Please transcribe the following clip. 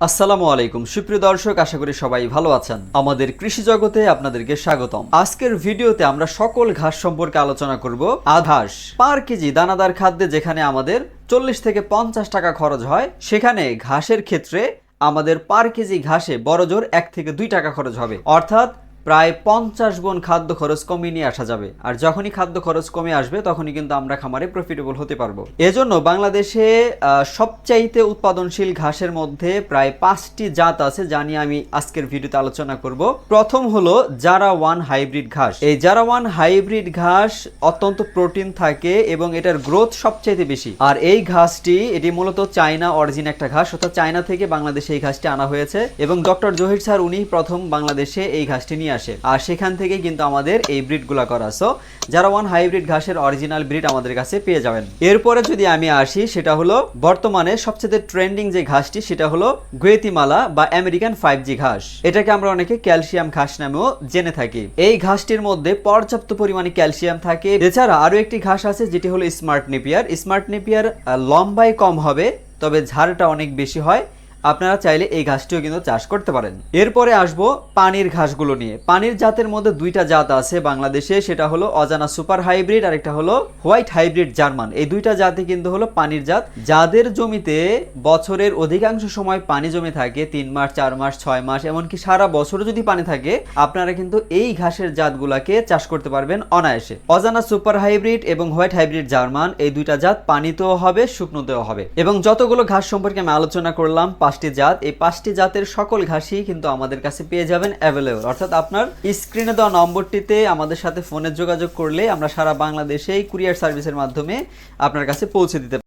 আসসালামু আলাইকুম সুপ্রিয় দর্শক, আশা করি সবাই ভালো আছেন। আমাদের কৃষি জগতে আপনাদেরকে স্বাগতম। আজকের ভিডিওতে আমরা সকল ঘাস সম্পর্কে আলোচনা করব। ঘাস পার কেজি দানাদার খাদ্যে যেখানে আমাদের 40 থেকে 50 টাকা খরচ হয়, সেখানে ঘাসের ক্ষেত্রে আমাদের পার কেজি ঘাসে বড়জোর 1 থেকে 2 টাকা খরচ হবে, অর্থাৎ প্রায় 50 গুণ খাদ্য খরচ কমিয়ে নিয়ে আসা যাবে। আর যখনই খাদ্য খরচ কমে আসবে তখনই কিন্তু আমরা খামারে প্রফিটেবল হতে পারবো। এজন্য বাংলাদেশে সবচাইতে উৎপাদনশীল ঘাসের মধ্যে প্রায় 5টি জাত আছে, যা নিয়ে আমি আজকের ভিডিওতে আলোচনা করব। প্রথম হলো জারা ওয়ান হাইব্রিড ঘাস। এই জারা ওয়ান হাইব্রিড ঘাস অত্যন্ত প্রোটিন থাকে এবং এটার গ্রোথ সবচাইতে বেশি। আর এই ঘাসটি এটি মূলত চায়না অরিজিন একটা ঘাস, অর্থাৎ চায়না থেকে বাংলাদেশে এই ঘাসটি আনা হয়েছে এবং ডক্টর জহির স্যার উনি প্রথম বাংলাদেশে এই ঘাসটি নিয়ে আসে। আর সেখান থেকে কিন্তু আমাদের এই ব্রিডগুলা করা। সো জারা ওয়ান হাইব্রিড ঘাসের অরিজিনাল ব্রিড আমাদের কাছে পেয়ে যাবেন। এরপরে যদি আমি আসি, সেটা হলো বর্তমানে সবচেয়ে ট্রেন্ডিং যে ঘাসটি, সেটা হলো গুয়েতিমালা বা আমেরিকান 5G ঘাস। এটাকে আমরা অনেকে ক্যালসিয়াম ঘাস নামেও জেনে থাকি। এই ঘাসটির মধ্যে পর্যাপ্ত পরিমাণে ক্যালসিয়াম থাকে। এছাড়া আরো একটি ঘাস আছে যেটি হলো স্মার্ট নেপিয়ার। স্মার্ট নেপিয়ার লম্বায় কম হবে, তবে ঝাড়টা অনেক বেশি হয়। আপনারা চাইলে এই ঘাসটিও কিন্তু চাষ করতে পারেন। এরপরে আসবো পানির ঘাসগুলো নিয়ে। পানির জাতের মধ্যে 2টা জাত আছে বাংলাদেশে, সেটা হলো অজানা সুপার হাইব্রিড আর একটা হলো হোয়াইট হাইব্রিড জার্মান। এই 2টা জাতই কিন্তু হলো পানির জাত। যাদের জমিতে বছরের অধিকাংশ সময় পানি জমে থাকে, 3 মাস 4 মাস 6 মাস এমনকি সারা বছর যদি পানি থাকে, আপনারা কিন্তু এই ঘাসের জাতগুলাকে চাষ করতে পারবেন অনায়াসে। অজানা সুপার হাইব্রিড এবং হোয়াইট হাইব্রিড জার্মান এই 2টা জাত পানিতেও হবে, শুকনোতেও হবে। এবং যতগুলো ঘাস সম্পর্কে আমি আলোচনা করলাম 5টি জাত, এই 5টি জাতের সকল ঘাসই কিন্তু আমাদের কাছে পেয়ে যাবেন অ্যাভেলেবল। অর্থাৎ আপনার স্ক্রিনে দেওয়া নম্বরটিতে আমাদের সাথে ফোনে যোগাযোগ করলে আমরা সারা বাংলাদেশেই কুরিয়ার সার্ভিসের মাধ্যমে আপনার কাছে পৌঁছে দিতে